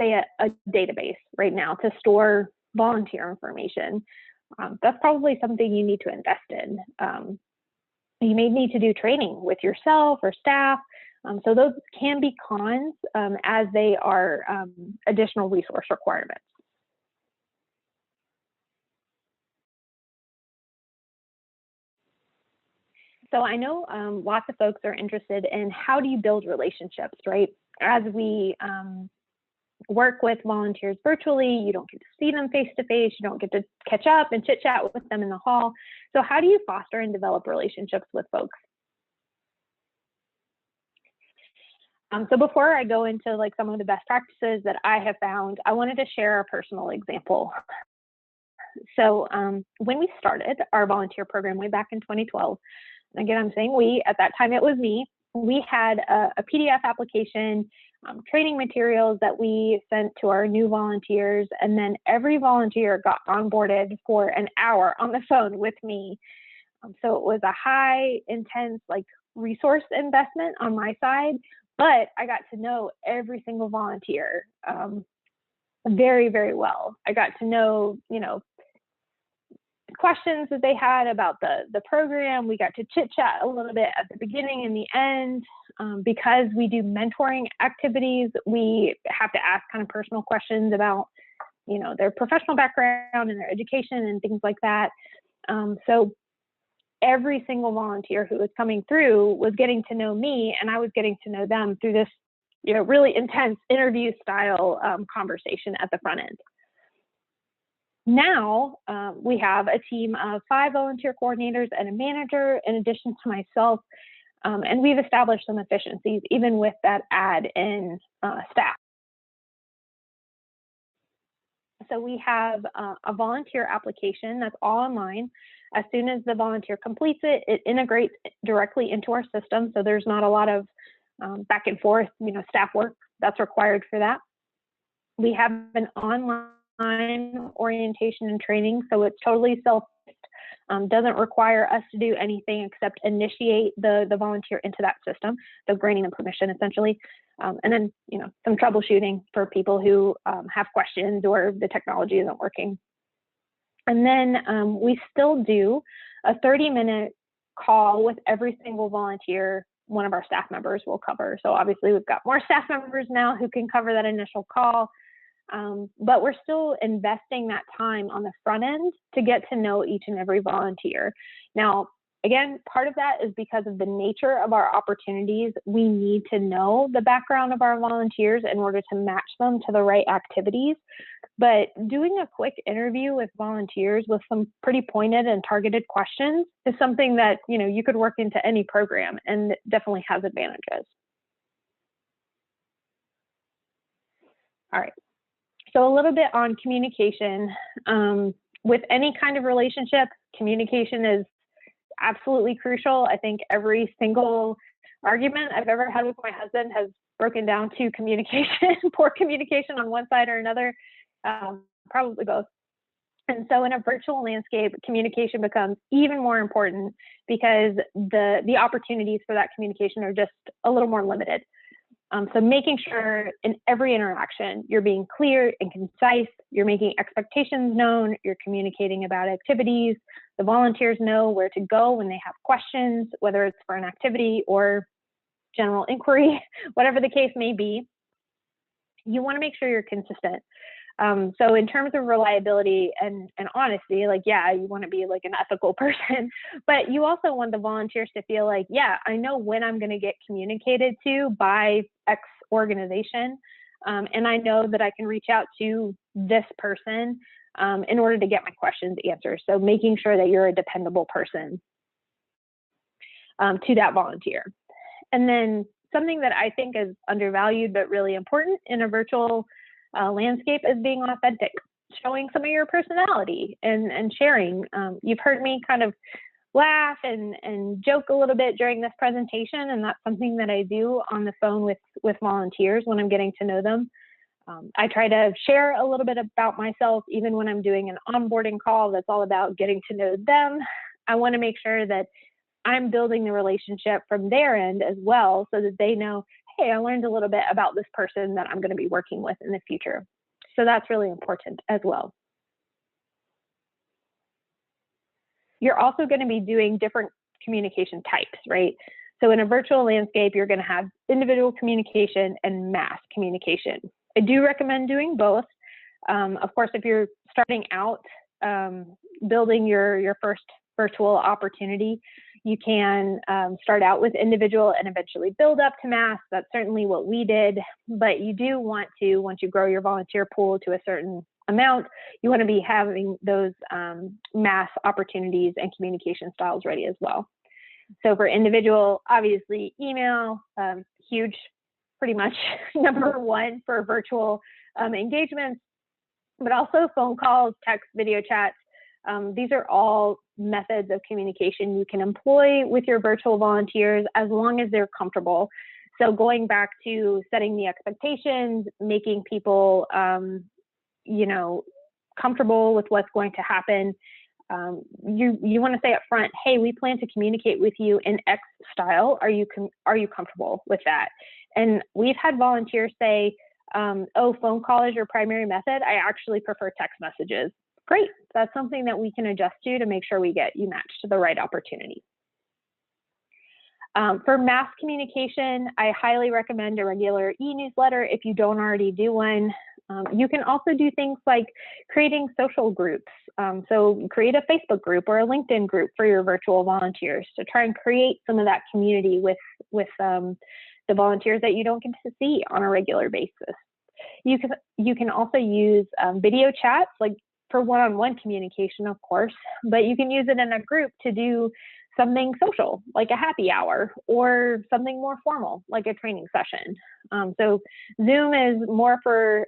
say, a database right now to store volunteer information, that's probably something you need to invest in. You may need to do training with yourself or staff. So those can be cons as they are additional resource requirements. So I know lots of folks are interested in how do you build relationships, right? As we work with volunteers virtually, you don't get to see them face to face, you don't get to catch up and chit chat with them in the hall. So how do you foster and develop relationships with folks? So before I go into like some of the best practices that I have found, I wanted to share a personal example. So when we started our volunteer program way back in 2012, and again, I'm saying we, at that time it was me, we had a PDF application, training materials that we sent to our new volunteers, and then every volunteer got onboarded for an hour on the phone with me. So it was a high intense like resource investment on my side, but I got to know every single volunteer very, very well. I got to know, questions that they had about the program. We got to chit chat a little bit at the beginning and the end. Because we do mentoring activities, we have to ask kind of personal questions about, their professional background and their education and things like that. So every single volunteer who was coming through was getting to know me, and I was getting to know them through this, really intense interview style conversation at the front end. Now we have a team of 5 volunteer coordinators and a manager in addition to myself, and we've established some efficiencies even with that add in staff. So we have a volunteer application that's all online. As soon as the volunteer completes it, it integrates directly into our system. So there's not a lot of back and forth, staff work that's required for that. We have an online orientation and training, so it's totally self-paced. Doesn't require us to do anything except initiate the volunteer into that system, so granting them permission essentially. And then, some troubleshooting for people who have questions or the technology isn't working. And then we still do a 30-minute call with every single volunteer one of our staff members will cover. So obviously we've got more staff members now who can cover that initial call, but we're still investing that time on the front end to get to know each and every volunteer. Now, again, part of that is because of the nature of our opportunities. We need to know the background of our volunteers in order to match them to the right activities. But doing a quick interview with volunteers with some pretty pointed and targeted questions is something that, you know, you could work into any program and definitely has advantages. All right. So a little bit on communication. With any kind of relationship, communication is absolutely crucial. I think every single argument I've ever had with my husband has broken down to communication, poor communication on one side or another, probably both. And so in a virtual landscape, communication becomes even more important because the opportunities for that communication are just a little more limited. So making sure in every interaction, you're being clear and concise, you're making expectations known, you're communicating about activities, the volunteers know where to go when they have questions, whether it's for an activity or general inquiry, whatever the case may be. You want to make sure you're consistent. So in terms of reliability and honesty, like, yeah, you want to be like an ethical person, but you also want the volunteers to feel like, yeah, I know when I'm going to get communicated to by X organization. And I know that I can reach out to this person in order to get my questions answered. So making sure that you're a dependable person to that volunteer. And then something that I think is undervalued, but really important in a virtual landscape is being authentic, showing some of your personality and sharing. You've heard me kind of laugh and joke a little bit during this presentation, and that's something that I do on the phone with volunteers when I'm getting to know them. I try to share a little bit about myself, even when I'm doing an onboarding call that's all about getting to know them. I want to make sure that I'm building the relationship from their end as well, so that they know, hey, I learned a little bit about this person that I'm going to be working with in the future. So that's really important as well. You're also going to be doing different communication types, right? So in a virtual landscape, you're going to have individual communication and mass communication. I do recommend doing both. Of course, if you're starting out building your first virtual opportunity, you can start out with individual and eventually build up to mass. That's certainly what we did, but you do want to, once you grow your volunteer pool to a certain amount, you want to be having those mass opportunities and communication styles ready as well. So for individual, obviously email, huge, pretty much number one for virtual engagements, but also phone calls, text, video chats. These are all methods of communication you can employ with your virtual volunteers as long as they're comfortable. So going back to setting the expectations, making people, comfortable with what's going to happen. You want to say up front, hey, we plan to communicate with you in X style. Are you comfortable with that? And we've had volunteers say, oh, phone call is your primary method. I actually prefer text messages. Great. That's something that we can adjust to make sure we get you matched to the right opportunity. For mass communication, I highly recommend a regular e-newsletter if you don't already do one. You can also do things like creating social groups. So create a Facebook group or a LinkedIn group for your virtual volunteers to try and create some of that community with the volunteers that you don't get to see on a regular basis. You can also use video chats, like for one-on-one communication, of course, but you can use it in a group to do something social, like a happy hour, or something more formal, like a training session. So Zoom is more for,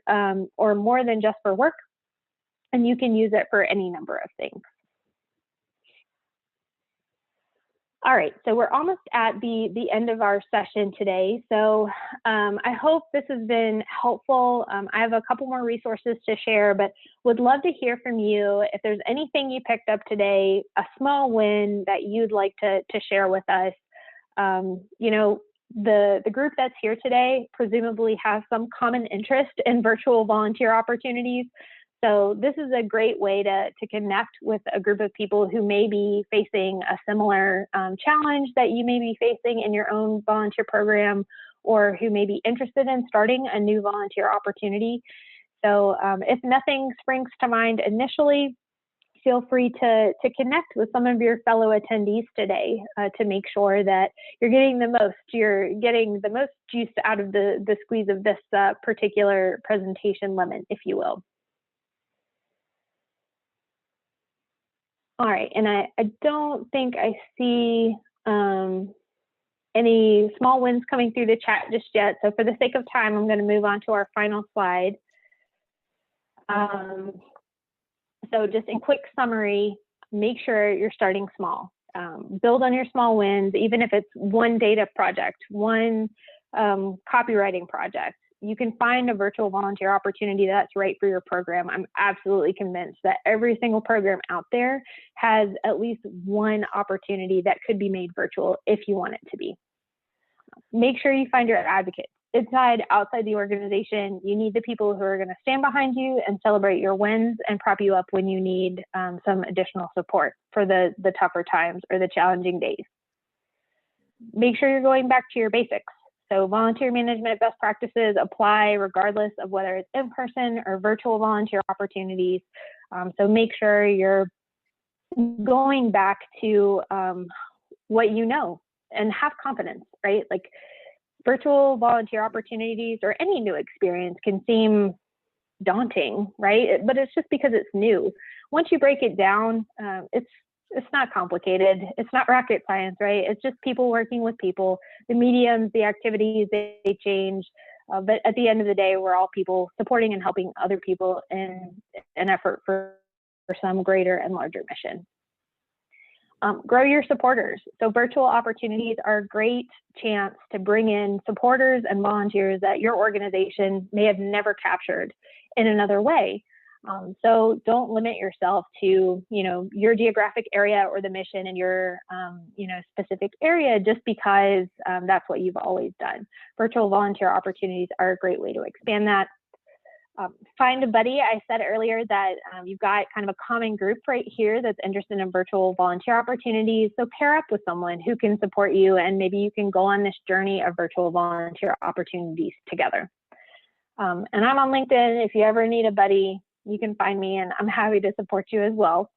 or more than just for work, and you can use it for any number of things. All right, so we're almost at the end of our session today. So I hope this has been helpful. I have a couple more resources to share, but would love to hear from you. If there's anything you picked up today, a small win that you'd like to share with us. The group that's here today presumably has some common interest in virtual volunteer opportunities. So this is a great way to connect with a group of people who may be facing a similar challenge that you may be facing in your own volunteer program, or who may be interested in starting a new volunteer opportunity. So if nothing springs to mind initially, feel free to connect with some of your fellow attendees today to make sure that you're getting the most juice out of the squeeze of this particular presentation lemon, if you will. All right, and I don't think I see any small wins coming through the chat just yet. So for the sake of time, I'm going to move on to our final slide. So just in quick summary, make sure you're starting small. Build on your small wins, even if it's one data project, one copywriting project. You can find a virtual volunteer opportunity that's right for your program. I'm absolutely convinced that every single program out there has at least one opportunity that could be made virtual if you want it to be. Make sure you find your advocates. Inside, outside the organization, you need the people who are going to stand behind you and celebrate your wins and prop you up when you need some additional support for the tougher times or the challenging days. Make sure you're going back to your basics. So volunteer management best practices apply regardless of whether it's in-person or virtual volunteer opportunities. So make sure you're going back to what you know and have confidence, right? Like, virtual volunteer opportunities or any new experience can seem daunting, right? But it's just because it's new. Once you break it down, it's not complicated. It's not rocket science, right? It's just people working with people. The mediums, the activities, they change. But at the end of the day, we're all people supporting and helping other people in an effort for some greater and larger mission. Grow your supporters. So virtual opportunities are a great chance to bring in supporters and volunteers that your organization may have never captured in another way. So don't limit yourself to, your geographic area or the mission in your, specific area just because that's what you've always done. Virtual volunteer opportunities are a great way to expand that. Find a buddy. I said earlier that you've got kind of a common group right here that's interested in virtual volunteer opportunities. So pair up with someone who can support you, and maybe you can go on this journey of virtual volunteer opportunities together. And I'm on LinkedIn. If you ever need a buddy, you can find me, and I'm happy to support you as well.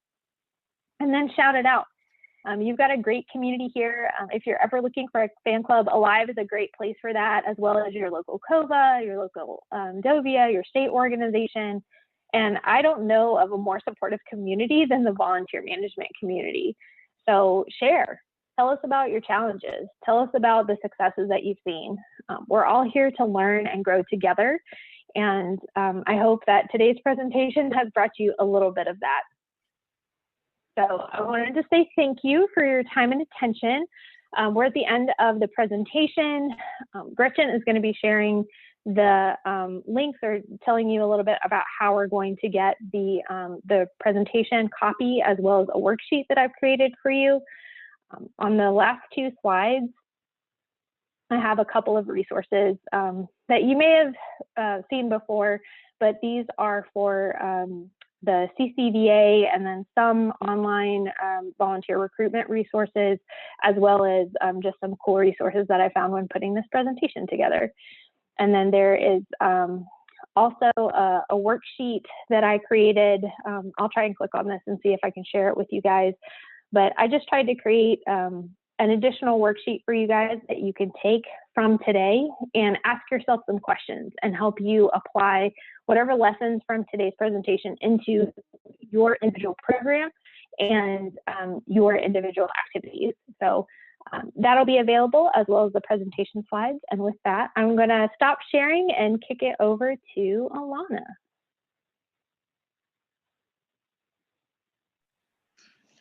And then shout it out. You've got a great community here. If you're ever looking for a fan club, Alive is a great place for that, as well as your local COVA, your local Dovia, your state organization. And I don't know of a more supportive community than the volunteer management community. So share, tell us about your challenges. Tell us about the successes that you've seen. We're all here to learn and grow together. And I hope that today's presentation has brought you a little bit of that. So I wanted to say thank you for your time and attention. We're at the end of the presentation. Gretchen is going to be sharing the links or telling you a little bit about how we're going to get the presentation copy as well as a worksheet that I've created for you. On the last two slides, I have a couple of resources that you may have seen before, but these are for the CCVA and then some online volunteer recruitment resources, as well as just some cool resources that I found when putting this presentation together. And then there is also a worksheet that I created. I'll try and click on this and see if I can share it with you guys. But I just tried to create an additional worksheet for you guys that you can take from today and ask yourself some questions and help you apply whatever lessons from today's presentation into your individual program and your individual activities. So that'll be available as well as the presentation slides. And with that, I'm going to stop sharing and kick it over to Alana.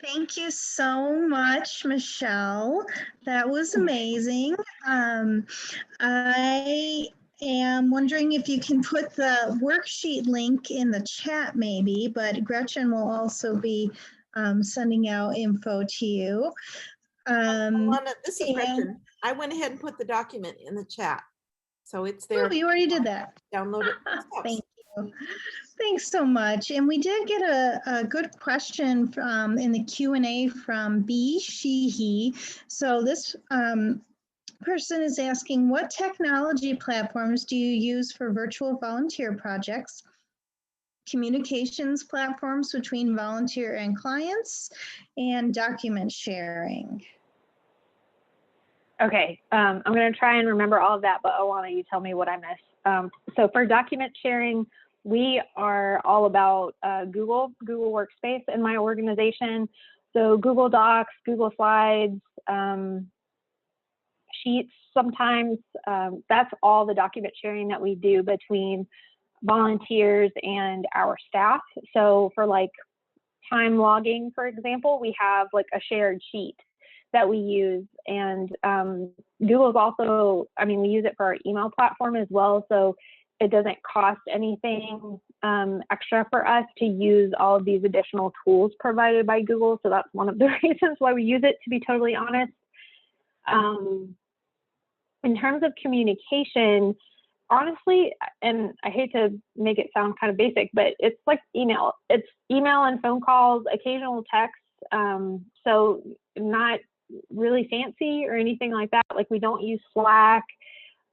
Thank you so much, Michelle. That was amazing. I am wondering if you can put the worksheet link in the chat maybe, but Gretchen will also be sending out info to you. Alana, this is Gretchen. I went ahead and put the document in the chat. So it's there. Oh, you already did that. Download it. Thank you. Thanks so much. And we did get a good question from, in the Q&A from B. Sheehy. So this person is asking, what technology platforms do you use for virtual volunteer projects? Communications platforms between volunteer and clients, and document sharing. Okay, I'm going to try and remember all of that, but Alana, you tell me what I missed. So for document sharing, we are all about Google Workspace in my organization. So Google Docs, Google Slides, Sheets sometimes. That's all the document sharing that we do between volunteers and our staff. So for like time logging, for example, we have like a shared sheet that we use. And Google's also, I mean, we use it for our email platform as well. So it doesn't cost anything extra for us to use all of these additional tools provided by Google. So that's one of the reasons why we use it, to be totally honest. In terms of communication, honestly, and I hate to make it sound kind of basic, but it's like email. It's email and phone calls, occasional texts. So not really fancy or anything like that. Like we don't use Slack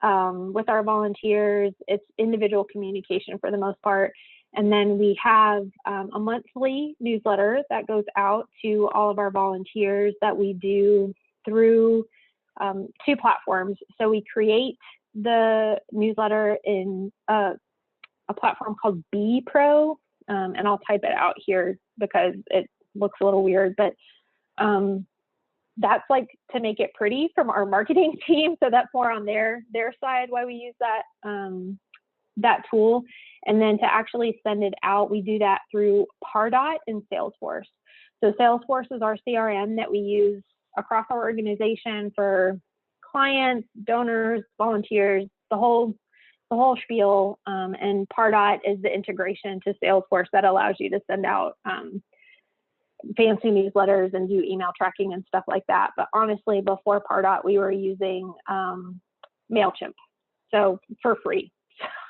with our volunteers. It's individual communication for the most part. And then we have a monthly newsletter that goes out to all of our volunteers that we do through 2 platforms. So we create the newsletter in a platform called B Pro, and I'll type it out here because it looks a little weird, but that's like to make it pretty from our marketing team. So that's more on their side why we use that tool. And then to actually send it out, we do that through Pardot and Salesforce. So Salesforce is our CRM that we use across our organization for clients, donors, volunteers, the whole spiel. And Pardot is the integration to Salesforce that allows you to send out fancy newsletters and do email tracking and stuff like that. But honestly, before Pardot, we were using MailChimp, so for free.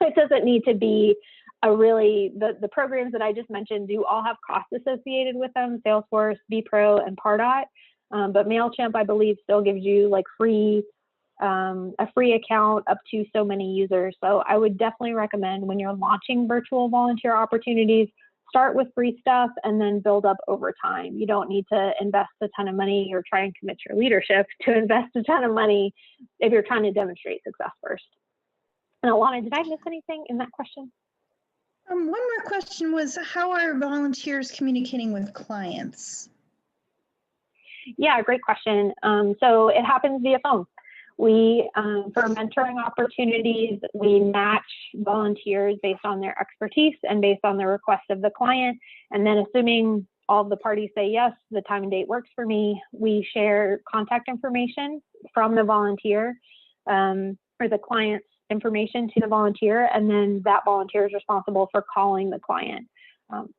It doesn't need to be the programs that I just mentioned do all have costs associated with them, Salesforce, vPro, and Pardot. But MailChimp, I believe, still gives you like a free account up to so many users. So I would definitely recommend when you're launching virtual volunteer opportunities, start with free stuff and then build up over time. You don't need to invest a ton of money or try and commit your leadership to invest a ton of money if you're trying to demonstrate success first. And Alana, did I miss anything in that question? One more question was, how are volunteers communicating with clients? Yeah, great question. So it happens via phone. We, for mentoring opportunities, we match volunteers based on their expertise and based on the request of the client. And then assuming all of the parties say, yes, the time and date works for me, we share contact information from the volunteer or the client's information to the volunteer. And then that volunteer is responsible for calling the client.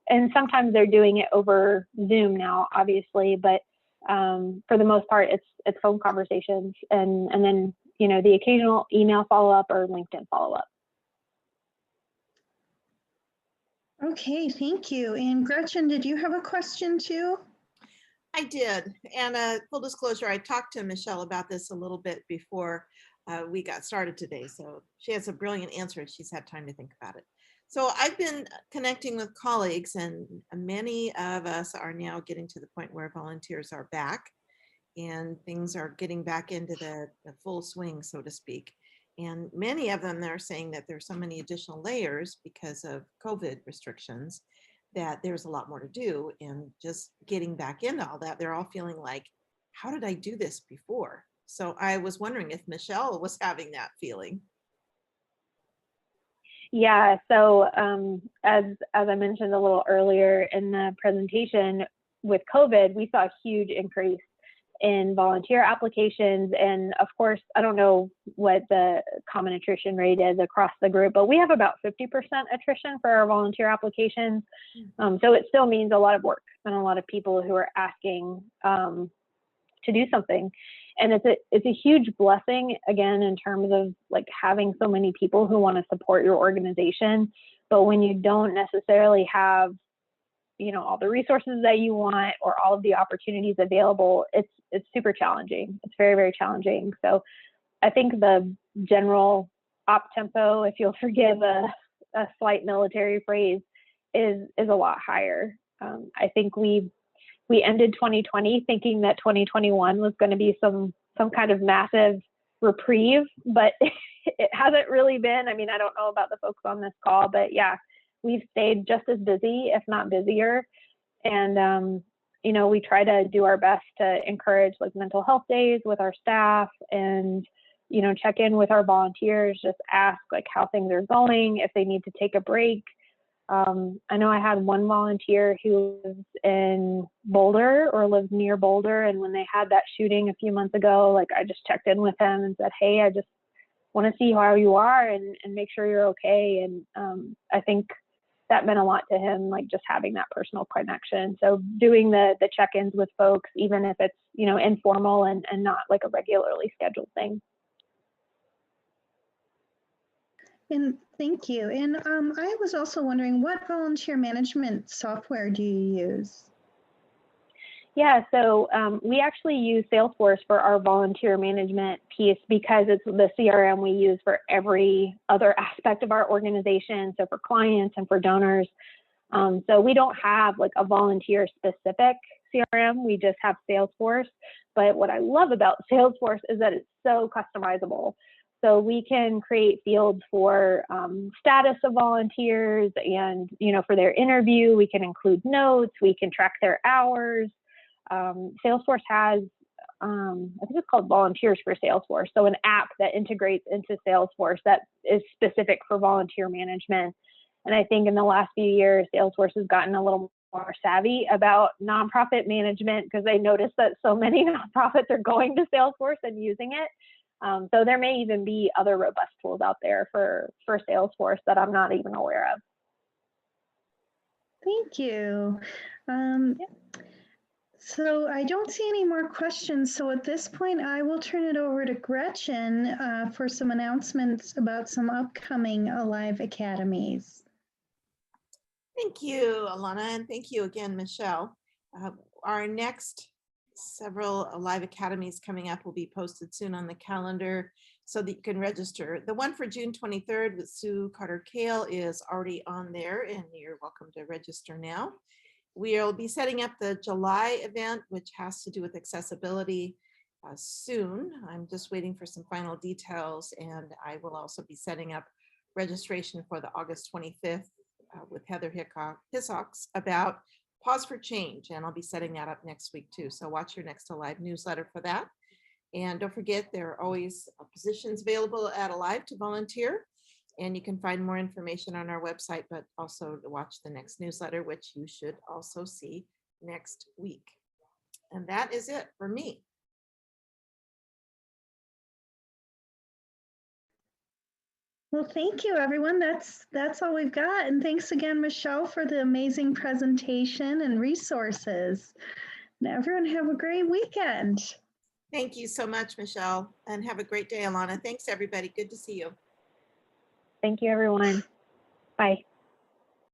And sometimes they're doing it over Zoom now, obviously, but for the most part, it's phone conversations and then, you know, the occasional email follow-up or LinkedIn follow-up. Okay, thank you. And Gretchen, did you have a question too? I did. And full disclosure, I talked to Michelle about this a little bit before we got started today. So she has a brilliant answer and she's had time to think about it. So I've been connecting with colleagues, and many of us are now getting to the point where volunteers are back and things are getting back into the full swing, so to speak. And many of them are saying that there's so many additional layers because of COVID restrictions that there's a lot more to do. And just getting back into all that, they're all feeling like, how did I do this before? So I was wondering if Michelle was having that feeling. Yeah, so as I mentioned a little earlier in the presentation, with COVID, we saw a huge increase in volunteer applications. And of course, I don't know what the common attrition rate is across the group, but we have about 50% attrition for our volunteer applications. So it still means a lot of work and a lot of people who are asking to do something. And it's a huge blessing, again, in terms of like having so many people who want to support your organization. But when you don't necessarily have, all the resources that you want or all of the opportunities available, it's super challenging. It's very, very challenging. So I think the general op tempo, if you'll forgive a slight military phrase, is a lot higher. I think we ended 2020 thinking that 2021 was going to be some kind of massive reprieve, but it hasn't really been. I mean, I don't know about the folks on this call, but yeah, we've stayed just as busy, if not busier. And, we try to do our best to encourage like mental health days with our staff and, check in with our volunteers, just ask like how things are going, if they need to take a break. I know I had one volunteer who lives in Boulder or lives near Boulder. And when they had that shooting a few months ago, like I just checked in with him and said, hey, I just want to see how you are and make sure you're okay. And I think that meant a lot to him, like just having that personal connection. So doing the check-ins with folks, even if it's, informal and not like a regularly scheduled thing. And thank you. And I was also wondering, what volunteer management software do you use? Yeah, so we actually use Salesforce for our volunteer management piece because it's the CRM we use for every other aspect of our organization. So for clients and for donors. So we don't have like a volunteer specific CRM, we just have Salesforce. But what I love about Salesforce is that it's so customizable. So we can create fields for status of volunteers and, for their interview, we can include notes, we can track their hours. Salesforce has, I think it's called Volunteers for Salesforce. So an app that integrates into Salesforce that is specific for volunteer management. And I think in the last few years, Salesforce has gotten a little more savvy about nonprofit management because they noticed that so many nonprofits are going to Salesforce and using it. So there may even be other robust tools out there for Salesforce that I'm not even aware of. Thank you. So I don't see any more questions. So at this point, I will turn it over to Gretchen for some announcements about some upcoming Alive Academies. Thank you, Alana, and thank you again, Michelle. Our next several Alive Academies coming up will be posted soon on the calendar so that you can register. The one for June 23rd with Sue Carter-Kale is already on there, and you're welcome to register now. We'll be setting up the July event, which has to do with accessibility soon. I'm just waiting for some final details, and I will also be setting up registration for the August 25th with Heather Hiscox about Pause for Change, and I'll be setting that up next week too. So watch your next Alive newsletter for that. And don't forget, there are always positions available at Alive to volunteer. And you can find more information on our website, but also to watch the next newsletter, which you should also see next week. And that is it for me. Well, thank you, everyone. That's all we've got. And thanks again, Michelle, for the amazing presentation and resources. Now, everyone have a great weekend. Thank you so much, Michelle, and have a great day, Alana. Thanks, everybody. Good to see you. Thank you, everyone. Bye.